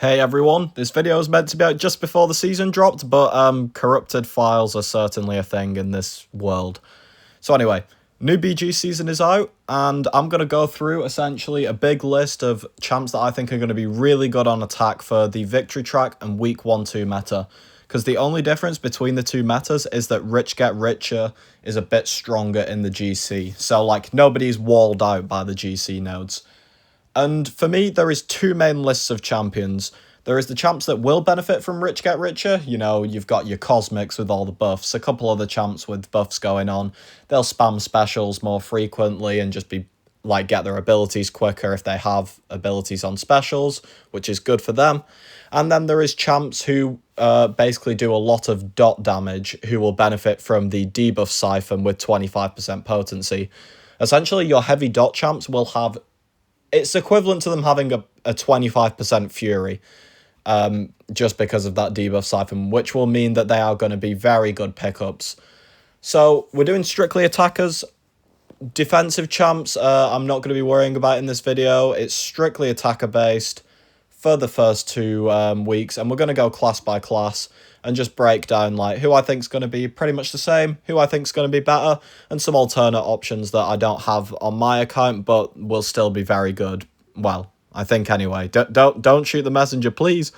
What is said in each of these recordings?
Hey everyone, this video is meant to be out just before the season dropped, but corrupted files are certainly a thing in this world. So anyway, new BG season is out, and I'm going to go through essentially a big list of champs that I think are going to be really good on attack for the victory track and week 1-2 meta. Because the only difference between the two metas is that Rich Get Richer is a bit stronger in the GC. So like nobody's walled out by the GC nodes. And for me, there is two main lists of champions. There is the champs that will benefit from Rich Get Richer. You know, you've got your Cosmics with all the buffs, a couple other champs with buffs going on. They'll spam specials more frequently and just be like get their abilities quicker if they have abilities on specials, which is good for them. And then there is champs who basically do a lot of dot damage who will benefit from the debuff siphon with 25% potency. Essentially, your heavy dot champs will have... It's equivalent to them having a 25% Fury, just because of that debuff siphon, which will mean that they are going to be very good pickups. So we're doing strictly attackers. Defensive champs, I'm not going to be worrying about in this video. It's strictly attacker based for the first 2 weeks, and we're going to go class by class and just break down like who I think is going to be pretty much the same, who I think is going to be better, and some alternate options that I don't have on my account but will still be very good. Well, I think anyway. Don't shoot the messenger, please.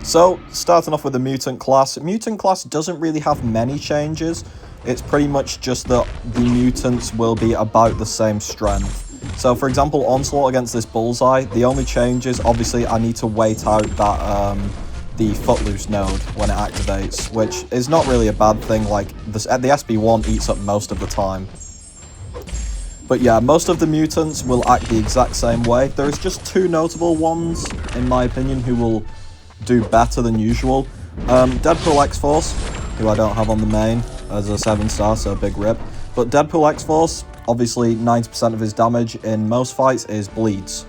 So, starting off with the Mutant class. Mutant class doesn't really have many changes. It's pretty much just that the mutants will be about the same strength. So, for example, Onslaught against this Bullseye, the only change is, obviously, I need to wait out that, the Footloose node when it activates, which is not really a bad thing, like, the SB1 eats up most of the time. But yeah, most of the mutants will act the exact same way. There is just two notable ones, in my opinion, who will do better than usual. Deadpool X-Force, who I don't have on the main as a 7-star, so big rip. But Deadpool X-Force, obviously 90% of his damage in most fights is bleeds.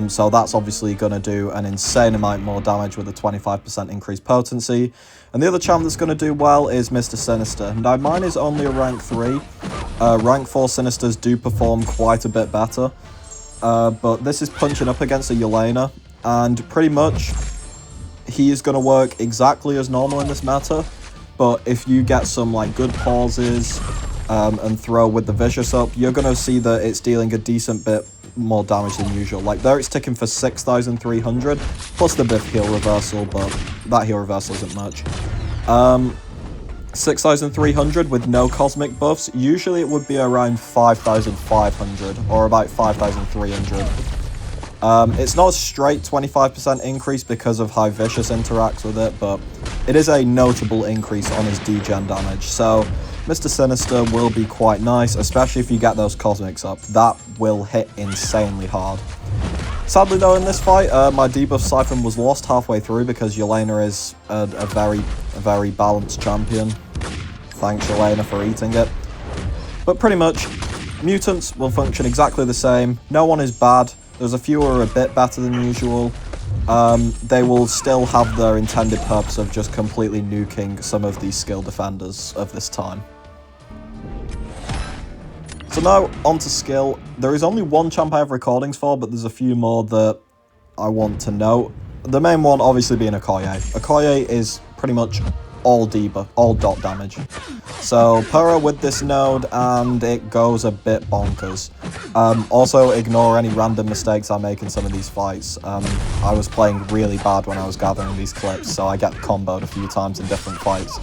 So that's obviously going to do an insane amount more damage with a 25% increased potency. And the other champ that's going to do well is Mr. Sinister. Now, mine is only a rank 3. Rank 4 Sinisters do perform quite a bit better. But this is punching up against a Yelena. And pretty much, he is going to work exactly as normal in this meta. But if you get some like good pauses and throw with the Vicious up, you're going to see that it's dealing a decent bit more damage than usual. Like there it's ticking for 6,300 plus the buff heal reversal, but that heal reversal isn't much. 6,300 with no cosmic buffs. Usually it would be around 5,500 or about 5,300. It's not a straight 25% increase because of how Vicious interacts with it, but it is a notable increase on his degen damage. So Mr. Sinister will be quite nice, especially if you get those cosmics up. That will hit insanely hard. Sadly though, in this fight, my debuff siphon was lost halfway through because Yelena is a very balanced champion. Thanks Yelena for eating it. But pretty much, mutants will function exactly the same. No one is bad. There's a few who are a bit better than usual. They will still have their intended purpose of just completely nuking some of these skill defenders of this time. So now, onto skill. There is only one champ I have recordings for, but there's a few more that I want to note. The main one obviously being Okoye. Okoye is pretty much all debuff, all dot damage. So Pura with this node, and it goes a bit bonkers. Also, ignore any random mistakes I make in some of these fights. I was playing really bad when I was gathering these clips, so I get comboed a few times in different fights.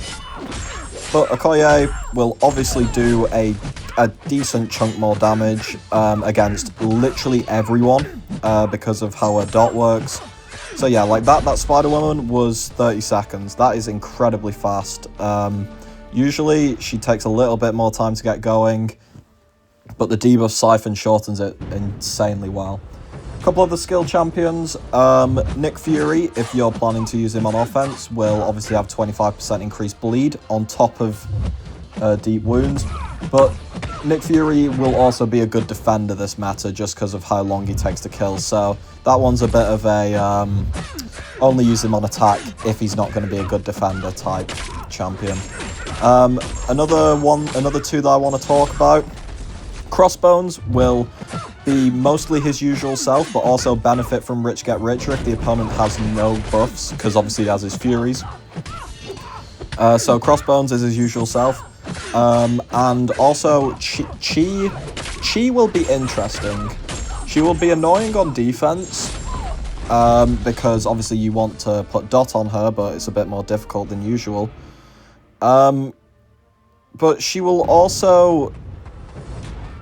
But Okoye will obviously do a decent chunk more damage against literally everyone because of how her dot works. So yeah, like that Spider-Woman was 30 seconds. That is incredibly fast. Usually she takes a little bit more time to get going, but the debuff siphon shortens it insanely well. A couple of the skill champions, Nick Fury, if you're planning to use him on offense, will obviously have 25% increased bleed on top of deep wounds, but Nick Fury will also be a good defender this meta just because of how long he takes to kill, so that one's a bit of a only use him on attack if he's not going to be a good defender type champion. Another two that I want to talk about, Crossbones will be mostly his usual self, but also benefit from Rich Get Richer if the opponent has no buffs, because obviously he has his Furies. So Crossbones is his usual self. And also Chi will be interesting. She will be annoying on defense, because obviously you want to put Dot on her, but it's a bit more difficult than usual. But she will also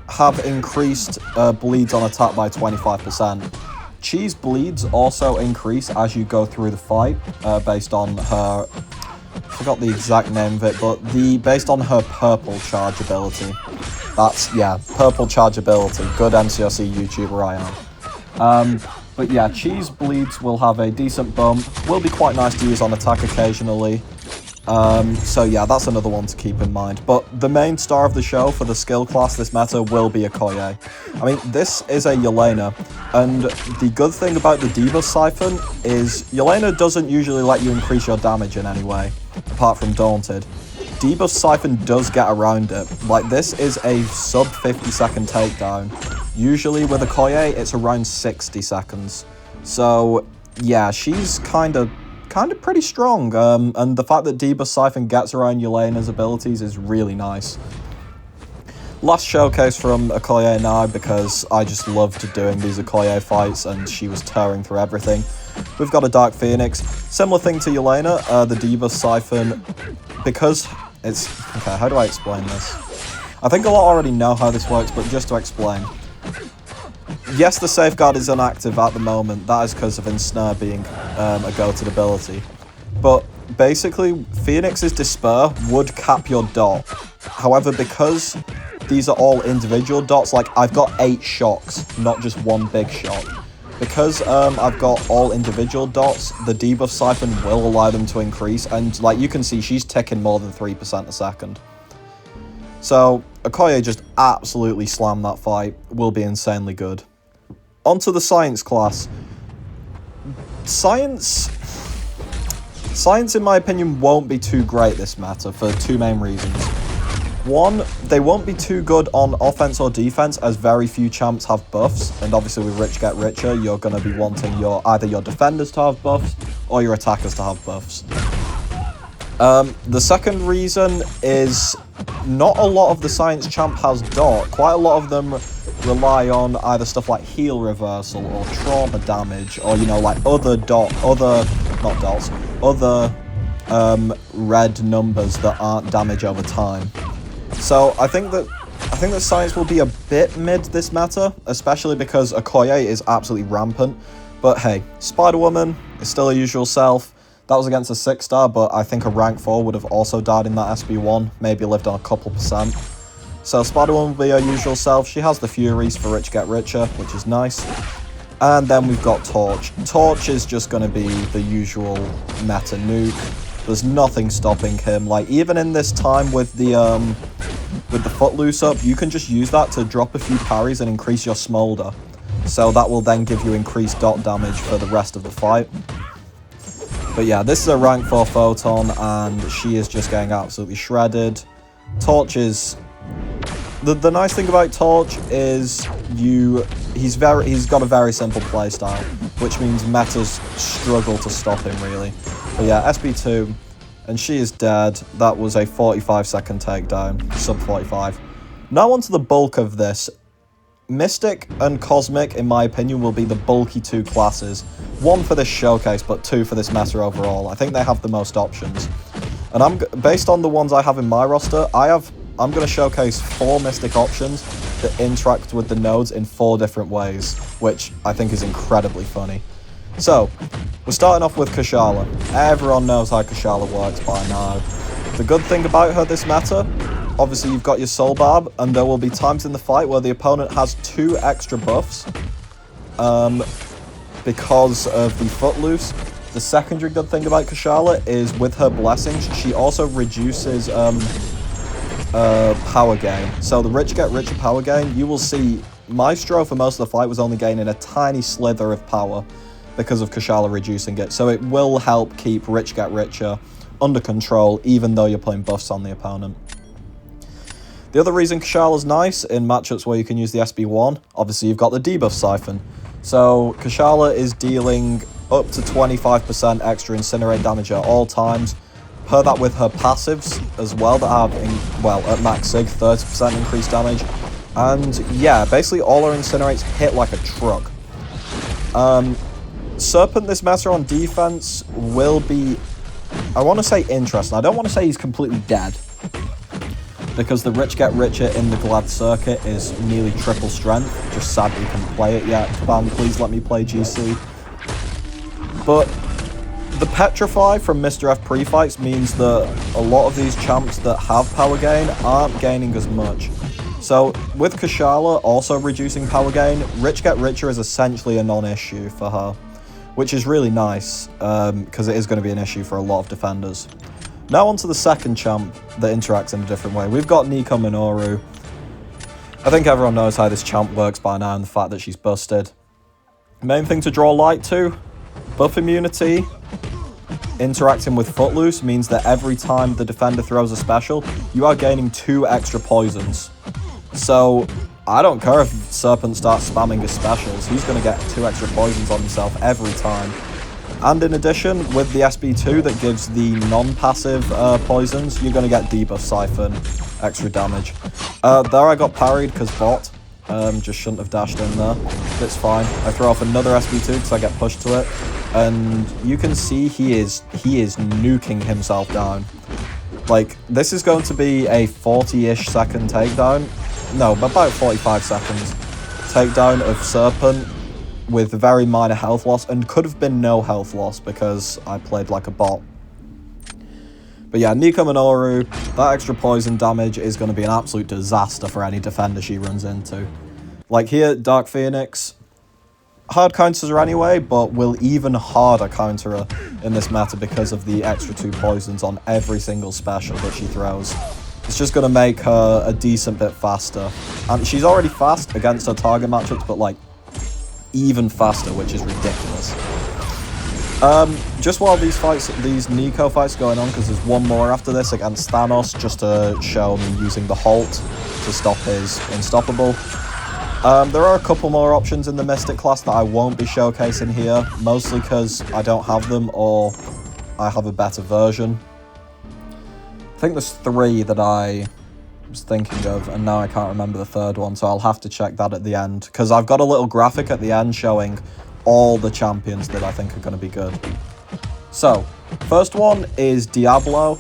have increased bleeds on attack by 25%. Chi's bleeds also increase as you go through the fight, based on her... I forgot the exact name of it, but based on her purple charge ability. That's, yeah, purple charge ability. Good MCRC YouTuber I am. But yeah, Chi's bleeds will have a decent bump. Will be quite nice to use on attack occasionally. So yeah, that's another one to keep in mind. But the main star of the show for the skill class this meta will be Okoye. I mean, this is a Yelena, and the good thing about the Debuff Siphon is Yelena doesn't usually let you increase your damage in any way, apart from Daunted. Debuff Siphon does get around it. Like, this is a sub 50-second takedown. Usually with Okoye, it's around 60 seconds. So yeah, she's kind of pretty strong, and the fact that Debuff Siphon gets around Yelena's abilities is really nice. Last showcase from Okoye now, because I just loved doing these Okoye fights and she was tearing through everything. We've got a Dark Phoenix. Similar thing to Yelena, the Debuff Siphon, because it's... Okay, how do I explain this? I think a lot already know how this works, but just to explain. Yes, the Safeguard is inactive at the moment. That is because of Ensnare being a goated ability. But basically, Phoenix's Despair would cap your dot. However, because these are all individual dots, like I've got 8 shocks, not just one big shock. Because I've got all individual dots, the Debuff Siphon will allow them to increase, and like you can see, she's ticking more than 3% a second. So Okoye just absolutely slammed that fight, will be insanely good. Onto the Science class. Science, in my opinion, won't be too great this meta for 2 main reasons. One, they won't be too good on offense or defense, as very few champs have buffs, and obviously with Rich Get Richer, you're going to be wanting either your defenders to have buffs or your attackers to have buffs. The second reason is not a lot of the Science champ has dot. Quite a lot of them rely on either stuff like heal reversal or trauma damage, or, you know, like other red numbers that aren't damage over time. So I think that Science will be a bit mid this meta, especially because Okoye is absolutely rampant. But hey, Spider-Woman is still a usual self. That was against a 6-star, but I think a rank 4 would have also died in that SB1, maybe lived on a couple percent. So Spider-Woman will be her usual self. She has the Furies for Rich Get Richer, which is nice. And then we've got Torch. Torch is just going to be the usual meta nuke. There's nothing stopping him. Like, even in this time with the Footloose up, you can just use that to drop a few parries and increase your Smolder. So that will then give you increased dot damage for the rest of the fight. But yeah, this is a rank 4 Photon, and she is just getting absolutely shredded. Torch is... The nice thing about Torch is he's got a very simple playstyle, which means metas struggle to stop him, really. But yeah, SB2, and she is dead. That was a 45-second takedown, sub 45. Now onto the bulk of this. Mystic and Cosmic, in my opinion, will be the bulky 2 classes. 1 for this showcase, but 2 for this meta overall. I think they have the most options. And based on the ones I have in my roster, I'm going to showcase 4 Mystic options that interact with the nodes in 4 different ways, which I think is incredibly funny. So, we're starting off with Kushala. Everyone knows how Kushala works by now. The good thing about her this meta, obviously you've got your Soul Barb, and there will be times in the fight where the opponent has 2 extra buffs because of the Footloose. The secondary good thing about Kushala is with her blessings, she also reduces power gain. So the Rich Get Richer power gain, you will see Maestro for most of the fight was only gaining a tiny slither of power because of Kushala reducing it. So it will help keep Rich Get Richer under control, even though you're putting buffs on the opponent. The other reason Kashala's nice in matchups where you can use the SB1, obviously you've got the debuff siphon. So Kashala is dealing up to 25% extra incinerate damage at all times. Pair that with her passives as well that have, at max sig, 30% increased damage. And yeah, basically all her incinerates hit like a truck. Serpent this meta on defense will be, I want to say interesting. I don't want to say he's completely dead, because the rich get richer in the Glad circuit is nearly triple strength. Just sadly can't play it yet. Ban, please let me play GC. But the Petrify from Mr. F pre-fights means that a lot of these champs that have power gain aren't gaining as much. So with Kashala also reducing power gain, rich get richer is essentially a non-issue for her, which is really nice, because it is going to be an issue for a lot of defenders. Now on to the second champ that interacts in a different way. We've got Nico Minoru. I think everyone knows how this champ works by now and the fact that she's busted. Main thing to draw light to, buff immunity. Interacting with Footloose means that every time the defender throws a special, you are gaining 2 extra poisons. So I don't care if Serpent starts spamming his specials, he's going to get 2 extra poisons on himself every time. And in addition, with the SB2 that gives the non-passive poisons, you're going to get debuff siphon, extra damage. There I got parried because bot, just shouldn't have dashed in there. It's fine. I throw off another SB2 because I get pushed to it. And you can see he is nuking himself down. Like, this is going to be a 40-ish second takedown. No, about 45 seconds. Takedown of Serpent with very minor health loss, and could have been no health loss because I played like a bot. But yeah, Nico Minoru, that extra poison damage is going to be an absolute disaster for any defender she runs into. Like here, Dark Phoenix, hard counters her anyway, but will even harder counter her in this meta because of the extra 2 poisons on every single special that she throws. It's just going to make her a decent bit faster. And she's already fast against her target matchups, but like, even faster, which is ridiculous. Just while these Nico fights going on, because there's one more after this against Thanos, just to show me using the Halt to stop his Unstoppable. There are a couple more options in the Mystic class that I won't be showcasing here, mostly because I don't have them or I have a better version. I think there's 3 that I was thinking of, and now I can't remember the third one, so I'll have to check that at the end, because I've got a little graphic at the end showing all the champions that I think are going to be good. So, first one is Diablo.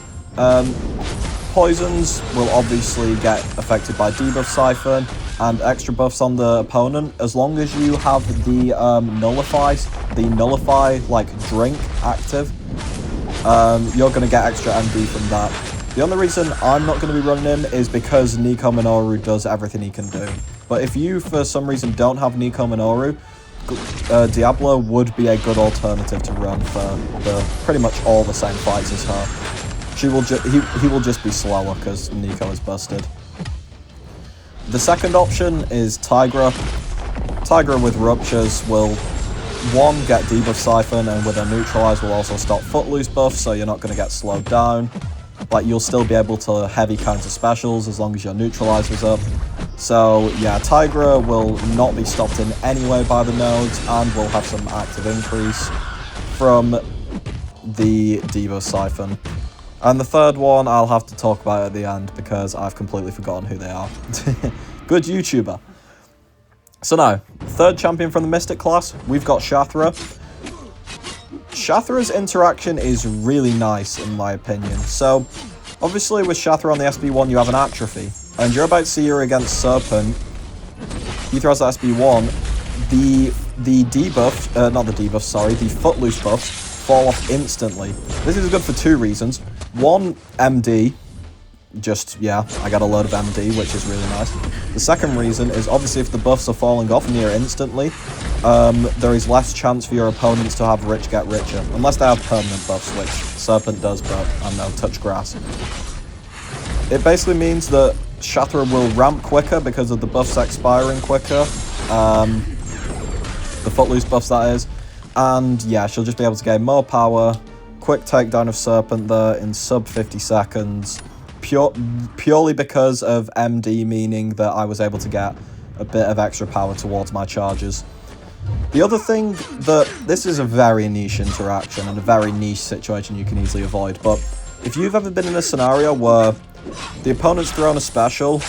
Poisons will obviously get affected by debuff siphon and extra buffs on the opponent, as long as you have the nullify like drink active. You're going to get extra MD from that. The only reason I'm not going to be running him is because Nico Minoru does everything he can do. But if you, for some reason, don't have Nico Minoru, Diablo would be a good alternative to run for pretty much all the same fights as her. He will just be slower because Nico is busted. The second option is Tigra. Tigra with Ruptures will, 1, get debuff siphon, and with a neutralize will also stop Footloose buff, so you're not going to get slowed down. Like, you'll still be able to heavy counter specials as long as your neutralizer's up. So yeah, Tigra will not be stopped in any way by the nodes and will have some active increase from the debuff siphon. And the third one I'll have to talk about at the end because I've completely forgotten who they are. Good YouTuber. So now, third champion from the Mystic class, we've got Shathra. Shathra's interaction is really nice in my opinion. So, obviously with Shathra on the SB1 you have an atrophy, and you're about to see her against Serpent. He throws the SB1, the debuff, not the debuff, sorry, the Footloose buffs fall off instantly. This is good for 2 reasons. 1, MD. Just, yeah, I got a load of MD, which is really nice. The second reason is, obviously, if the buffs are falling off near instantly, there is less chance for your opponents to have Rich get richer. Unless they have permanent buffs, which Serpent does, but I don't know, touch grass. It basically means that Shathra will ramp quicker because of the buffs expiring quicker. The Footloose buffs, that is. And, yeah, she'll just be able to gain more power. Quick takedown of Serpent there in sub 50 seconds. purely because of MD, meaning that I was able to get a bit of extra power towards my charges. The other thing that this is a very niche interaction and a very niche situation you can easily avoid, but if you've ever been in a scenario where the opponent's thrown a special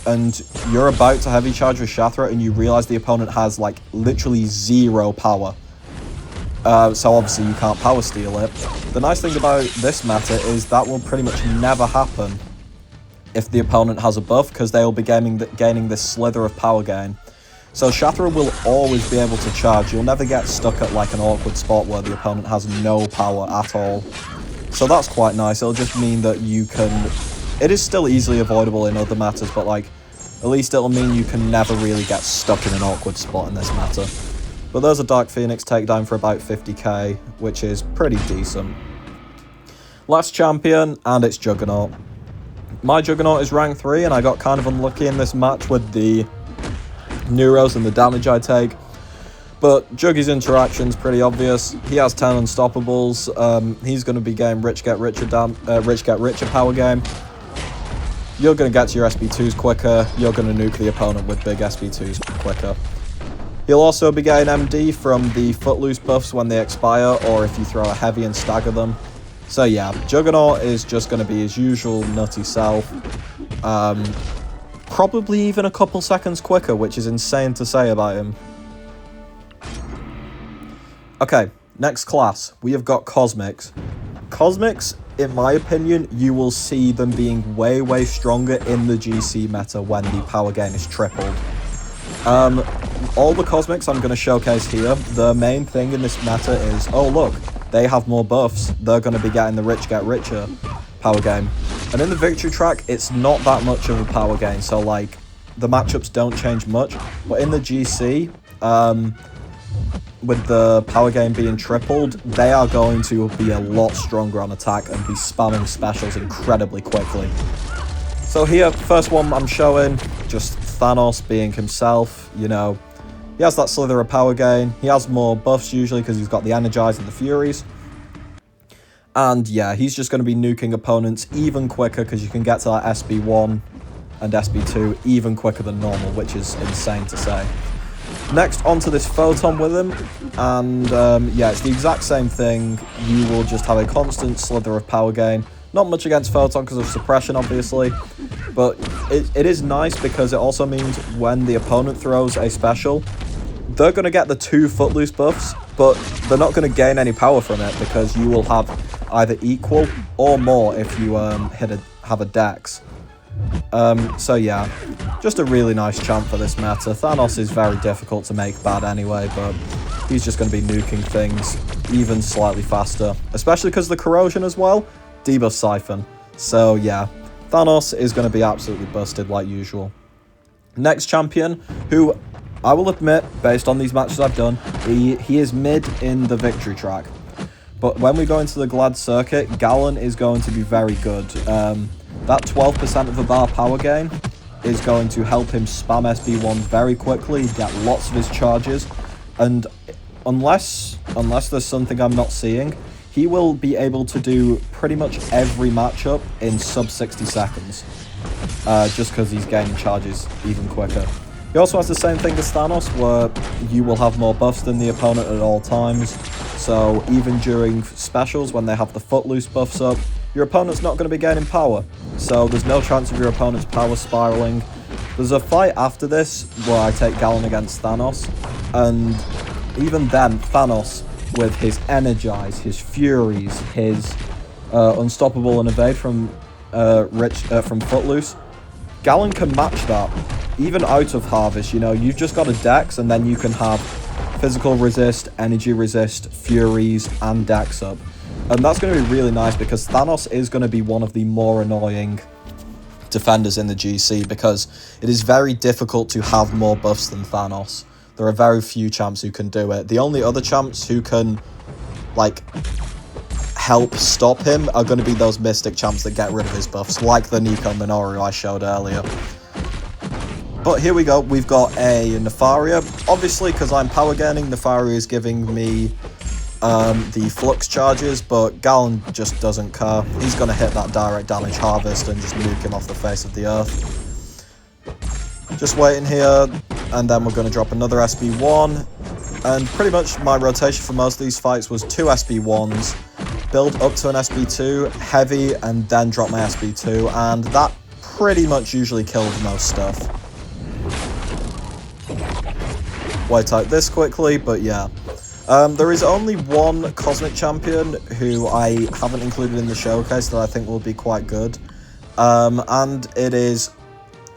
and you're about to heavy charge with Shathra and you realize the opponent has like literally 0 power, so obviously you can't power steal it. The nice thing about this meta is that will pretty much never happen if the opponent has a buff, because they will be gaining this slither of power gain. So Shathra will always be able to charge. You'll never get stuck at like an awkward spot where the opponent has no power at all. So that's quite nice. It'll just mean that you can... It is still easily avoidable in other matters, but like at least it'll mean you can never really get stuck in an awkward spot in this meta. But there's a Dark Phoenix takedown for about 50k, which is pretty decent. Last champion, and it's Juggernaut. My Juggernaut is rank 3, and I got kind of unlucky in this match with the Neuros and the damage I take, but Juggy's interaction's pretty obvious. He has 10 unstoppables. He's going to be getting rich get richer power game. You're going to get to your SB2s quicker. You're going to nuke the opponent with big SB2s quicker. He'll also be getting MD from the Footloose buffs when they expire, or if you throw a heavy and stagger them. So yeah, Juggernaut is just going to be his usual nutty self. Probably even a couple seconds quicker, which is insane to say about him. Okay, next class. We have got Cosmics. Cosmics, in my opinion, you will see them being way, way stronger in the GC meta when the power gain is tripled. All the Cosmics I'm going to showcase here, the main thing in this meta is, oh look, they have more buffs. They're going to be getting the rich get richer power gain. And in the victory track, it's not that much of a power gain, so like the matchups don't change much. But in the GC, with the power gain being tripled, they are going to be a lot stronger on attack and be spamming specials incredibly quickly. So here, first one I'm showing, just Thanos being himself, you know. He has that slither of power gain. He has more buffs usually because he's got the Energize and the Furies. And yeah, he's just going to be nuking opponents even quicker because you can get to that SB1 and SB2 even quicker than normal, which is insane to say. Next, onto this Photon with him, and yeah, it's the exact same thing. You will just have a constant slither of power gain. Not much against Photon because of suppression, obviously, but it is nice because it also means when the opponent throws a special, they're going to get the 2 Footloose buffs, but they're not going to gain any power from it because you will have either equal or more if you have a dex. So yeah, just a really nice champ for this meta. Thanos is very difficult to make bad anyway, but he's just going to be nuking things even slightly faster, especially because the corrosion as well, debuff Siphon. So yeah, Thanos is going to be absolutely busted like usual. Next champion, who I will admit, based on these matches I've done, he is mid in the victory track. But when we go into the Glad circuit, Gallon is going to be very good. That 12% of the bar power gain is going to help him spam SB1 very quickly, get lots of his charges, and unless there's something I'm not seeing, he will be able to do pretty much every matchup in sub 60 seconds, just because he's gaining charges even quicker. He also has the same thing as Thanos, where you will have more buffs than the opponent at all times, so even during specials when they have the Footloose buffs up, your opponent's not going to be gaining power, so there's no chance of your opponent's power spiraling. There's a fight after this where I take Gallon against Thanos, and even then, Thanos, with his Energize, his Furies, his Unstoppable and Evade from Footloose, Gallon can match that, even out of Harvest. You know, you've just got a Dex, and then you can have Physical Resist, Energy Resist, Furies, and Dex up. And that's going to be really nice because Thanos is going to be one of the more annoying defenders in the GC because it is very difficult to have more buffs than Thanos. There are very few champs who can do it. The only other champs who can, like, help stop him are going to be those Mystic champs that get rid of his buffs, like the Nico Minoru I showed earlier. But here we go, we've got a Nefaria. Obviously, because I'm power gaining, Nefaria is giving me the flux charges, but Gallon just doesn't care. He's going to hit that direct damage harvest and just nuke him off the face of the earth. Just waiting here, and then we're going to drop another SB1, and pretty much my rotation for most of these fights was 2 SB1s, build up to an SB2, heavy, and then drop my SB2, and that pretty much usually killed most stuff. Wait out this quickly, but yeah. There is only one Cosmic Champion who I haven't included in the showcase that I think will be quite good, and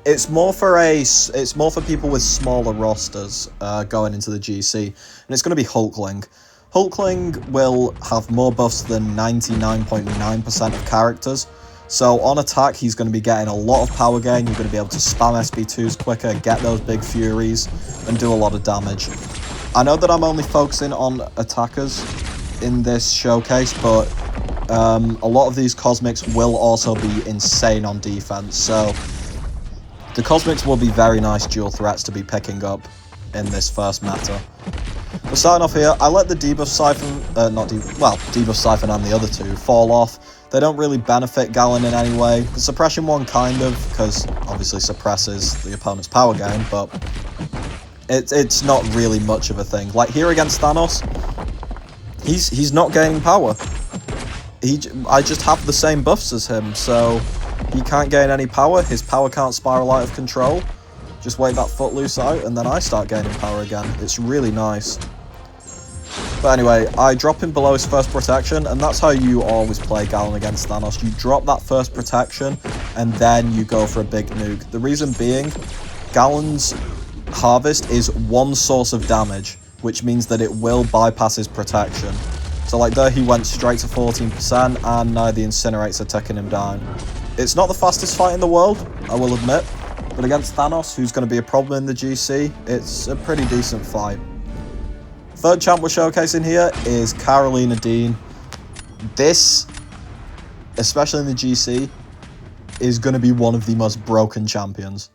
it's more for people with smaller rosters going into the GC, and it's going to be Hulkling. Hulkling will have more buffs than 99.9% of characters, so on attack he's going to be getting a lot of power gain. You're going to be able to spam SB2s quicker, get those big furies, and do a lot of damage. I know that I'm only focusing on attackers in this showcase, but a lot of these Cosmics will also be insane on defense, so the Cosmics will be very nice dual threats to be picking up in this first meta. We're starting off here. I let the debuff Siphon, debuff Siphon and the other two fall off. They don't really benefit Gallon in any way. The suppression one kind of, because obviously suppresses the opponent's power gain, but it's not really much of a thing. Like here against Thanos, he's not gaining power. I just have the same buffs as him, so he can't gain any power. His power can't spiral out of control. Just wait that Footloose out, and then I start gaining power again. It's really nice. But anyway, I drop him below his first protection, and that's how you always play Gallon against Thanos. You drop that first protection, and then you go for a big nuke. The reason being, Gallon's harvest is one source of damage, which means that it will bypass his protection. So like there he went straight to 14%, and now the Incinerates are taking him down. It's not the fastest fight in the world, I will admit, but against Thanos, who's going to be a problem in the GC, it's a pretty decent fight. Third champ we're showcasing here is Carolina Dean. This, especially in the GC, is going to be one of the most broken champions.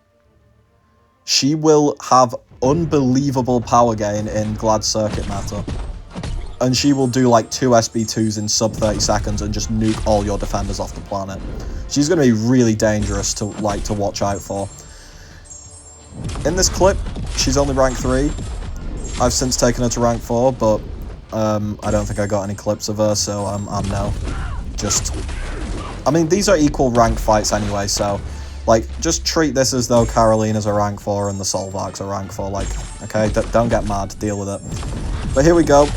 She will have unbelievable power gain in Glad Circuit Matter. And she will do like 2 SB2s in sub 30 seconds and just nuke all your defenders off the planet. She's going to be really dangerous to watch out for. In this clip, she's only rank 3. I've since taken her to rank 4, but I don't think I got any clips of her, so I'm no. I mean, these are equal rank fights anyway, so like, just treat this as though Carolina's a rank 4 and the Solvark's a rank 4, like, okay, don't get mad, deal with it. But here we go.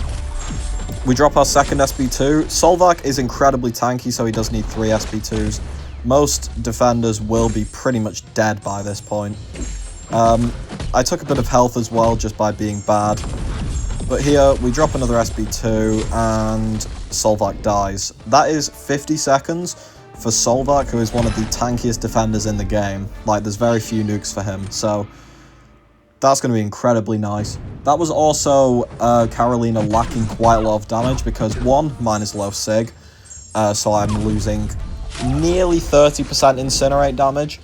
We drop our second SB2. Solvark is incredibly tanky, so he does need 3 SB2s. Most defenders will be pretty much dead by this point. I took a bit of health as well, just by being bad. But here, we drop another SB2, and Solvark dies. That is 50 seconds for Solvark, who is one of the tankiest defenders in the game. Like, there's very few nukes for him, so that's going to be incredibly nice. That was also Carolina lacking quite a lot of damage, because one, mine is low Sig, so I'm losing nearly 30% Incinerate damage.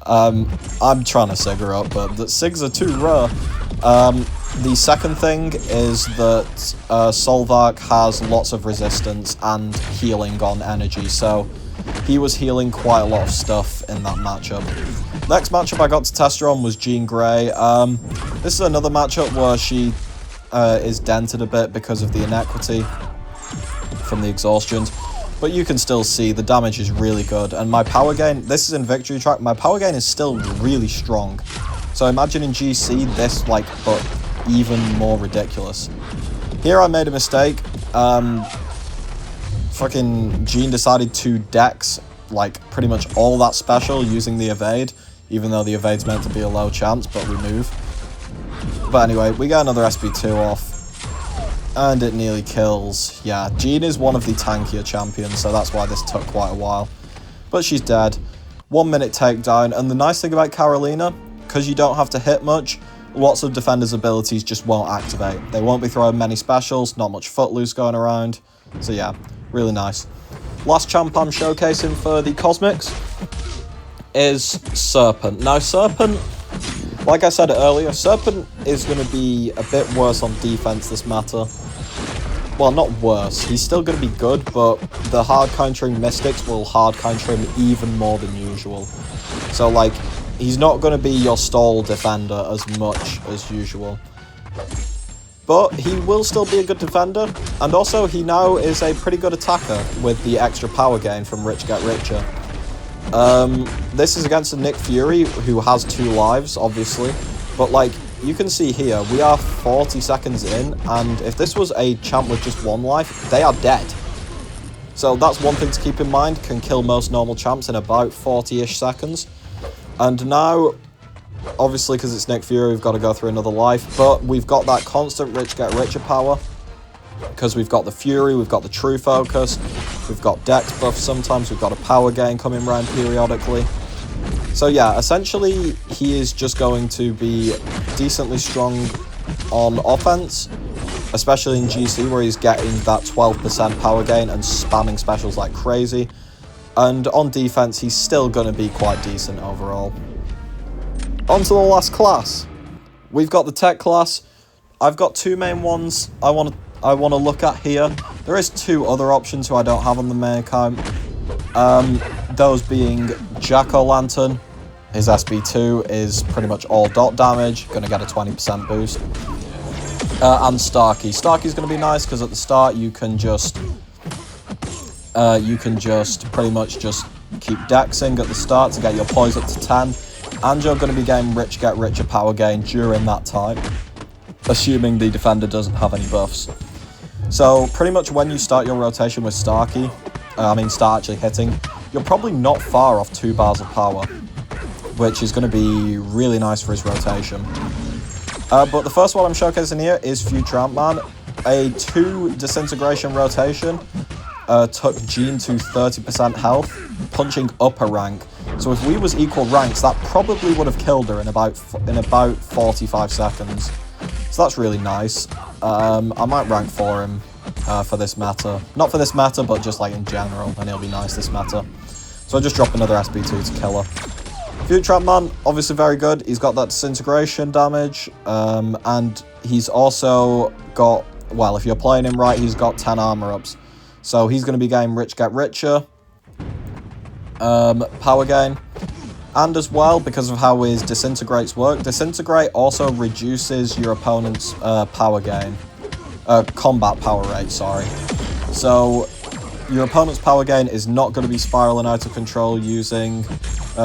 I'm trying to Sig her up, but the Sigs are too rare. The second thing is that Solvark has lots of resistance and healing on energy, so he was healing quite a lot of stuff in that matchup. Next matchup I got to test her on was Jean Grey. This is another matchup where she is dented a bit because of the inequity from the exhaustions. But you can still see the damage is really good, and my power gain, this is in Victory Track, my power gain is still really strong. So imagine in GC this, like, but even more ridiculous. Here I made a mistake. Fucking Jean decided to dex, like, pretty much all that special using the evade, even though the evade's meant to be a low chance, but we move. But anyway, we get another SB2 off. And it nearly kills. Yeah, Jean is one of the tankier champions, so that's why this took quite a while. But she's dead. 1 minute takedown, and the nice thing about Carolina, because you don't have to hit much, lots of defenders' abilities just won't activate. They won't be throwing many specials, not much Footloose going around. So yeah, really nice. Last champ I'm showcasing for the Cosmics is Serpent. Now Serpent, like I said earlier, Serpent is going to be a bit worse on defense this matter. well, not worse. He's still going to be good, but the hard countering Mystics will hard counter him even more than usual. So, like, he's not going to be your stall defender as much as usual. But he will still be a good defender, and also he now is a pretty good attacker with the extra power gain from Rich Get Richer. This is against a Nick Fury, who has 2 lives, obviously, but, like, you can see here, we are 40 seconds in, and if this was a champ with just 1 life, they are dead. So that's one thing to keep in mind, can kill most normal champs in about 40-ish seconds. And now, obviously, because it's Nick Fury, we've got to go through another life, but we've got that constant Rich Get Richer power, because we've got the Fury, we've got the True Focus, we've got Dex buff sometimes, we've got a power gain coming around periodically. So yeah, essentially, he is just going to be decently strong on offense, especially in GC, where he's getting that 12% power gain and spamming specials like crazy. And on defense, he's still going to be quite decent overall. On to the last class. We've got the tech class. I've got 2 main ones I want to look at here. There is 2 other options who I don't have on the main account. Those being Jack-O-Lantern. His SB2 is pretty much all dot damage, going to get a 20% boost. And Starkey. Starkey's going to be nice because at the start you can just pretty much just keep dexing at the start to get your poise up to 10. And you're going to be getting Rich Get Richer power gain during that time, assuming the defender doesn't have any buffs. So pretty much when you start your rotation with Starkey, start actually hitting, you're probably not far off 2 bars of power, which is going to be really nice for his rotation. But the first one I'm showcasing here is Future Ant-Man. A 2 disintegration rotation took Jean to 30% health, punching up a rank. So if we was equal ranks, that probably would have killed her in about 45 seconds. So that's really nice. I might rank for him for this meta. Not for this meta, but just like in general, and it'll be nice this meta. So I just drop another SB2 to kill her. Future Ant-Man, obviously very good. He's got that disintegration damage, and he's also got, well, if you're playing him right, he's got 10 armor ups. So he's going to be getting Rich Get Richer, power gain, and as well, because of how his disintegrates work, disintegrate also reduces your opponent's power gain, combat power rate, sorry. So your opponent's power gain is not going to be spiraling out of control using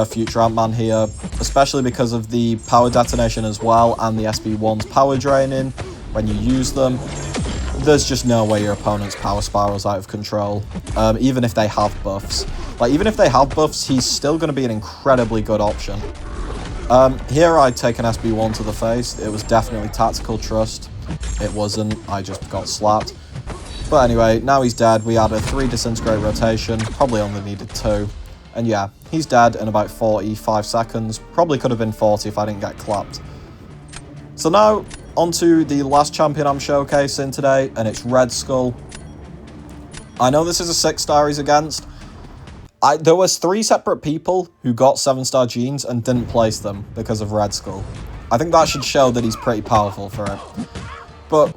Future Ant-Man here, especially because of the power detonation as well and the SB1's power draining when you use them. There's just no way your opponent's power spirals out of control, even if they have buffs. Like, even if they have buffs, he's still going to be an incredibly good option. Here I'd take an SB1 to the face. It was definitely tactical trust. It wasn't, I just got slapped. But anyway, now he's dead. We had a 3 disintegrate rotation, probably only needed 2. And yeah, he's dead in about 45 seconds. Probably could have been 40 if I didn't get clapped. So now, onto the last champion I'm showcasing today, and it's Red Skull. I know this is a 6-star he's against. There was 3 separate people who got 7-star genes and didn't place them because of Red Skull. I think that should show that he's pretty powerful for it. But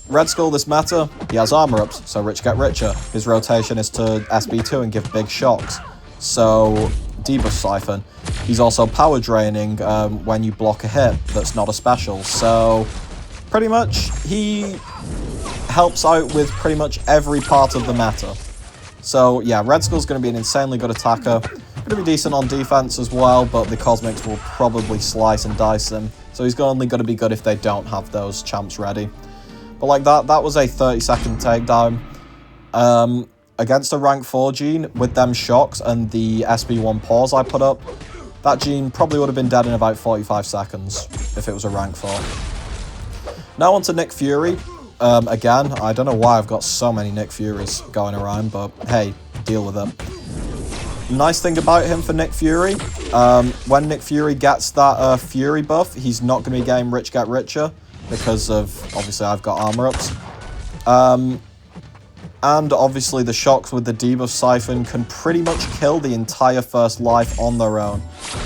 Red Skull this meta, he has armor ups, so Rich Get Richer. His rotation is to SB2 and give big shocks. So debuff Siphon. He's also power draining when you block a hit that's not a special. So pretty much he helps out with pretty much every part of the meta. So yeah, Red Skull's going to be an insanely good attacker. Going to be decent on defense as well, but the Cosmics will probably slice and dice him. So he's only going to be good if they don't have those champs ready. But like that was a 30-second takedown. Against a rank 4 gene with them shocks and the SB1 pause I put up, that gene probably would have been dead in about 45 seconds if it was a rank 4. Now on to Nick Fury. Again, I don't know why I've got so many Nick Furies going around, but hey, deal with it. Nice thing about him for Nick Fury, when Nick Fury gets that Fury buff, he's not going to be getting Rich Get Richer because of, obviously, I've got armor ups. And obviously the shocks with the debuff Siphon can pretty much kill the entire first life on their own.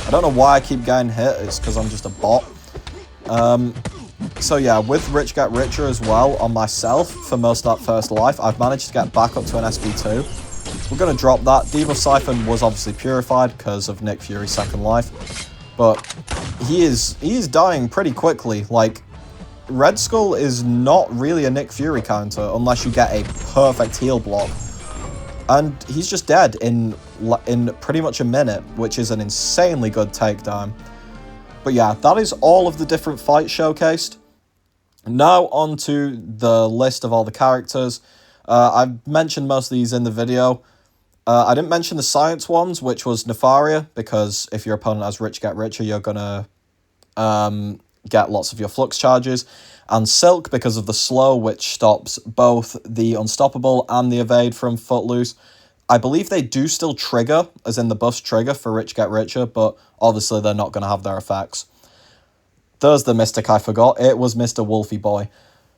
I don't know why I keep getting hit, it's because I'm just a bot. So yeah, with Rich Get Richer as well on myself for most of that first life, I've managed to get back up to an SB2. We're going to drop that. Debuff Siphon was obviously purified because of Nick Fury's second life, but he is dying pretty quickly. Like, Red Skull is not really a Nick Fury counter unless you get a perfect heal block. And he's just dead in pretty much a minute, which is an insanely good takedown. But yeah, that is all of the different fights showcased. Now on to the list of all the characters. I've mentioned most of these in the video. I didn't mention the science ones, which was Nefaria, because if your opponent has Rich Get Richer, you're going to get lots of your flux charges. And Silk, because of the slow, which stops both the Unstoppable and the Evade from Footloose. I believe they do still trigger, as in the buffs trigger for Rich Get Richer, but obviously they're not going to have their effects. There's the Mystic I forgot. It was Mr. Wolfie Boy.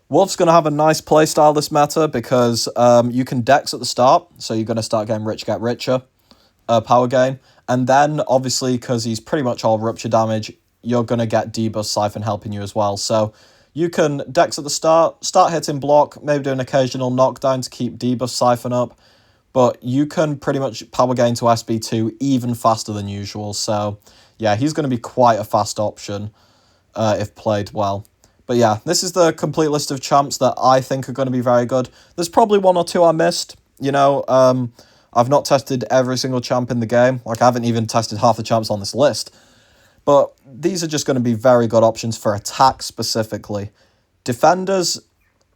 Wolf's going to have a nice playstyle this meta because you can Dex at the start, so you're going to start getting Rich Get Richer power gain. And then, obviously, because he's pretty much all rupture damage, you're going to get Debuff Siphon helping you as well. So you can Dex at the start hitting block, maybe do an occasional knockdown to keep Debuff Siphon up, but you can pretty much power gain to SB2 even faster than usual. So yeah, he's going to be quite a fast option if played well. But yeah, this is the complete list of champs that I think are going to be very good. There's probably one or two I missed. You know, I've not tested every single champ in the game. Like, I haven't even tested half the champs on this list. But these are just going to be very good options for attack specifically. Defenders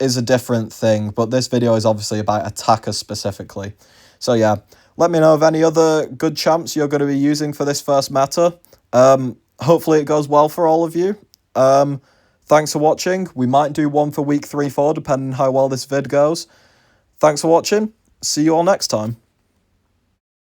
is a different thing, but this video is obviously about attackers specifically. So yeah, let me know of any other good champs you're going to be using for this first meta. Hopefully it goes well for all of you. Thanks for watching. We might do one for week 3-4, depending how well this vid goes. Thanks for watching. See you all next time.